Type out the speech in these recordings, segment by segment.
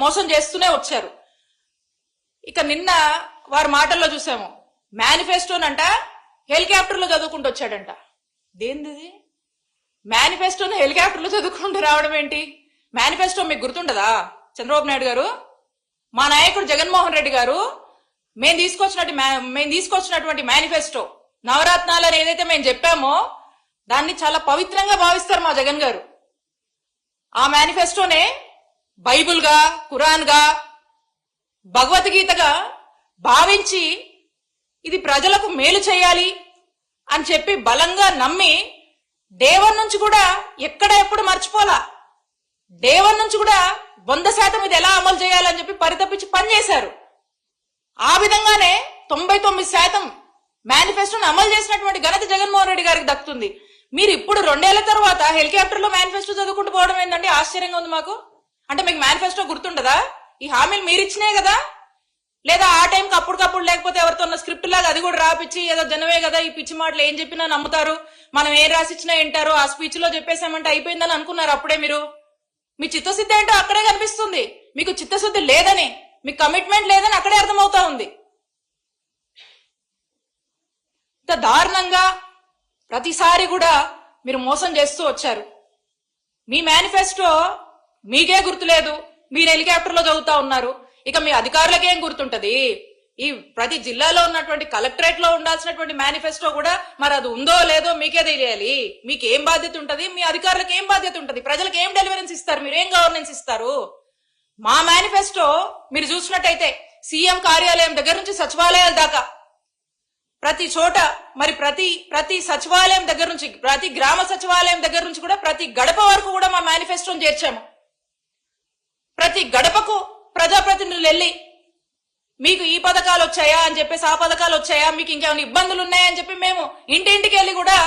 మోసం చేస్తూనే వచ్చారు. ఇక నిన్న వారి మాటల్లో చూసాము, మేనిఫెస్టోనంట హెలికాప్టర్లో చదువుకుంటూ వచ్చాడంట. దేనిది మేనిఫెస్టోని హెలికాప్టర్లో చదువుకుంటూ రావడం ఏంటి? మేనిఫెస్టో మీకు గుర్తుండదా చంద్రబాబు నాయుడు గారు? మా నాయకుడు జగన్మోహన్ రెడ్డి గారు మేము తీసుకొచ్చినటువంటి మేనిఫెస్టో నవరత్నాలని ఏదైతే మేము చెప్పామో దాన్ని చాలా పవిత్రంగా భావిస్తారు మా జగన్ గారు. ఆ మేనిఫెస్టోనే బైబుల్ గా, ఖురాన్ గా, భగవద్గీతగా భావించి ఇది ప్రజలకు మేలు చేయాలి అని చెప్పి బలంగా నమ్మి దేవుని నుంచి కూడా ఎప్పుడు మర్చిపోలా, దేవుని నుంచి కూడా 100% ఇది ఎలా అమలు చేయాలని చెప్పి పరితపించి పనిచేశారు. ఆ విధంగానే 99% మేనిఫెస్టోని అమలు చేసినటువంటి ఘనత జగన్మోహన్ రెడ్డి గారికి దక్కుతుంది. మీరు ఇప్పుడు 2 ఏళ్ల తర్వాత హెలికాప్టర్ లో మేనిఫెస్టో చదువుకుంటూ పోవడం ఏంటంటే ఆశ్చర్యంగా ఉంది మాకు. అంటే మీకు మేనిఫెస్టో గుర్తుండదా? ఈ హామీలు మీరు ఇచ్చినాయి కదా, లేదా ఆ టైంకి అప్పటికప్పుడు లేకపోతే ఎవరితో ఉన్న స్క్రిప్ట్ లాగా అది కూడా రాపిచ్చి ఏదో జనమే కదా ఈ పిచ్చి మాటలు ఏం చెప్పినా నమ్ముతారు, మనం ఏం రాసిచ్చినా వింటారు, ఆ స్పీచ్ లో చెప్పేసామంటే అయిపోయిందని అనుకున్నారు. అప్పుడే మీరు మీ చిత్తశుద్ధి ఏంటో అక్కడే కనిపిస్తుంది. మీకు చిత్తశుద్ధి లేదని, మీకు కమిట్మెంట్ లేదని అక్కడే అర్థమవుతా ఉంది. ఇంత దారుణంగా ప్రతిసారి కూడా మీరు మోసం చేస్తూ వచ్చారు. మీ మేనిఫెస్టో మీకే గుర్తులేదు, మీరు హెలికాప్టర్లో చదువుతా ఉన్నారు. ఇక మీ అధికారులకు ఏం గుర్తుంటది? ఈ ప్రతి జిల్లాలో ఉన్నటువంటి కలెక్టరేట్ లో ఉండాల్సినటువంటి మేనిఫెస్టో కూడా మరి అది ఉందో లేదో మీకే తెలియాలి. మీకు ఏం బాధ్యత ఉంటది? మీ అధికారులకు ఏం బాధ్యత ఉంటది? ప్రజలకు ఏం డెలివరెన్స్ ఇస్తారు? మీరు ఏం గవర్నెన్స్ ఇస్తారు? మా మేనిఫెస్టో మీరు చూసినట్టయితే సీఎం కార్యాలయం దగ్గర నుంచి సచివాలయాల దాకా ప్రతి చోట, మరి ప్రతి సచివాలయం దగ్గర నుంచి, ప్రతి గ్రామ సచివాలయం దగ్గర నుంచి కూడా ప్రతి గడప వరకు కూడా మా మేనిఫెస్టోని చేర్చాము. ప్రతి గడపకు ప్రజాప్రతినిధులు వెళ్ళి మీకు ఈ పథకాలు వచ్చాయా అని చెప్పేసి, ఆ పథకాలు వచ్చాయా, మీకు ఇంకేమైనా ఇబ్బందులు ఉన్నాయని చెప్పి మేము ఇంటింటికి వెళ్ళి కూడా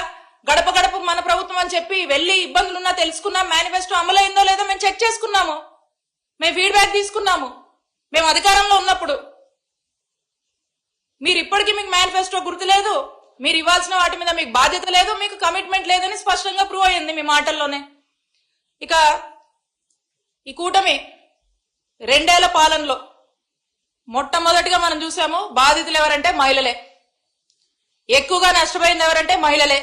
గడప గడప మన ప్రభుత్వం అని చెప్పి వెళ్ళి ఇబ్బందులున్నా తెలుసుకున్నాం. మేనిఫెస్టో అమలైందో లేదో మేము చెక్ చేసుకున్నాము, మేము ఫీడ్బ్యాక్ తీసుకున్నాము. మేము అధికారంలో ఉన్నప్పుడు మీరు ఇప్పటికీ మీకు మేనిఫెస్టో గుర్తులేదు, మీరు ఇవ్వాల్సిన వాటి మీద మీకు బాధ్యత లేదు, మీకు కమిట్మెంట్ లేదని స్పష్టంగా ప్రూవ్ అయ్యింది మీ మాటల్లోనే. ఇక ఈ కూటమి 2 ఏళ్ల పాలనలో మొట్టమొదటిగా మనం చూసాము, బాధితులు ఎవరంటే మహిళలే, ఎక్కువగా నష్టపోయింది ఎవరంటే మహిళలే.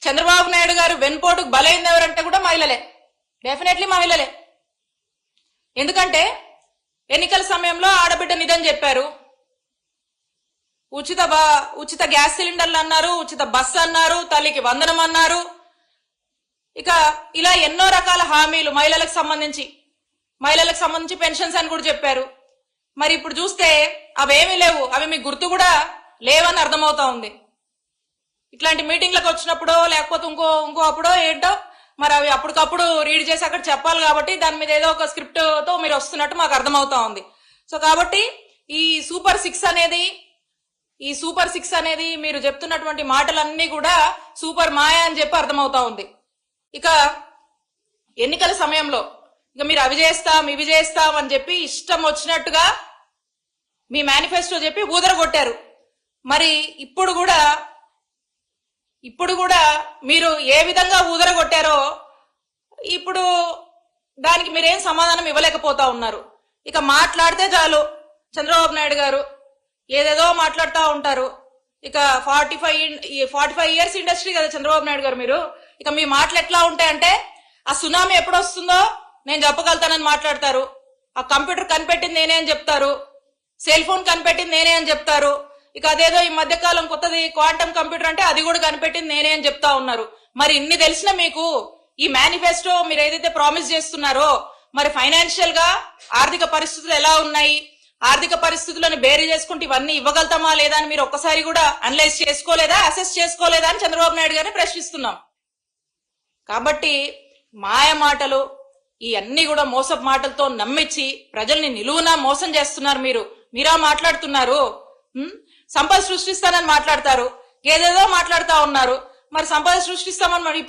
చంద్రబాబు నాయుడు గారు వెన్పోటుకు బలైంది ఎవరంటే కూడా మహిళలే, డెఫినెట్లీ మహిళలే. ఎందుకంటే ఎన్నికల సమయంలో ఆడబిడ్డ నిధని చెప్పారు, ఉచిత గ్యాస్ సిలిండర్లు అన్నారు, ఉచిత బస్సు అన్నారు, తల్లికి వందనం అన్నారు. ఇక ఇలా ఎన్నో రకాల హామీలు మహిళలకు సంబంధించి పెన్షన్స్ అని కూడా చెప్పారు. మరి ఇప్పుడు చూస్తే అవేమీ లేవు, అవి మీకు గుర్తు కూడా లేవని అర్థమవుతా ఉంది. ఇట్లాంటి మీటింగ్లకు వచ్చినప్పుడో లేకపోతే ఇంకో అప్పుడో ఏంటో మరి అవి అప్పటికప్పుడు రీడ్ చేసి అక్కడ చెప్పాలి కాబట్టి దాని మీద ఏదో ఒక స్క్రిప్ట్ తో మీరు వస్తున్నట్టు మాకు అర్థమవుతా ఉంది. సో కాబట్టి ఈ సూపర్ సిక్స్ అనేది మీరు చెప్తున్నటువంటి మాటలన్నీ కూడా సూపర్ మాయా అని చెప్పి అర్థమవుతా ఉంది. ఇక ఎన్నికల సమయంలో ఇక మీరు అవి చేస్తాం అని చెప్పి ఇష్టం వచ్చినట్టుగా మీ మేనిఫెస్టో చెప్పి ఊదరగొట్టారు. మరి ఇప్పుడు కూడా మీరు ఏ విధంగా ఊదరగొట్టారో ఇప్పుడు దానికి మీరేం సమాధానం ఇవ్వలేకపోతా ఉన్నారు. ఇక మాట్లాడితే చాలు చంద్రబాబు నాయుడు గారు ఏదేదో మాట్లాడుతూ ఉంటారు. ఇక 45 ఇయర్స్ ఇండస్ట్రీ కదా చంద్రబాబు నాయుడు గారు మీరు. ఇక మీ మాటలు ఎట్లా ఉంటాయంటే ఆ సునామీ ఎప్పుడు వస్తుందో నేను చెప్పగలుగుతానని మాట్లాడతారు, ఆ కంప్యూటర్ కనిపెట్టింది నేనే అని చెప్తారు, సెల్ ఫోన్ కనిపెట్టింది నేనే అని చెప్తారు. ఇక అదేదో ఈ మధ్యకాలం కొత్తది క్వాంటమ్ కంప్యూటర్ అంటే అది కూడా కనిపెట్టింది నేనే అని చెప్తా ఉన్నారు. మరి ఇన్ని తెలిసిన మీకు ఈ మేనిఫెస్టో మీరు ఏదైతే ప్రామిస్ చేస్తున్నారో మరి ఫైనాన్షియల్ గా ఆర్థిక పరిస్థితులు ఎలా ఉన్నాయి, ఆర్థిక పరిస్థితులను బేరీ చేసుకుంటే ఇవన్నీ ఇవ్వగలుగుతామా లేదా అని మీరు ఒక్కసారి కూడా అనలైజ్ చేసుకోలేదా, అసెస్ చేసుకోలేదా అని చంద్రబాబు నాయుడు గారిని ప్రశ్నిస్తున్నాం. కాబట్టి మాయ మాటలు ఈ అన్ని కూడా మోసపు మాటలతో నమ్మించి ప్రజల్ని నిలువునా మోసం చేస్తున్నారు. మీరా మాట్లాడుతున్నారు, సంపద సృష్టిస్తానని మాట్లాడతారు, ఏదేదో మాట్లాడుతా ఉన్నారు. మరి సంపద సృష్టిస్తామని ఇప్పుడు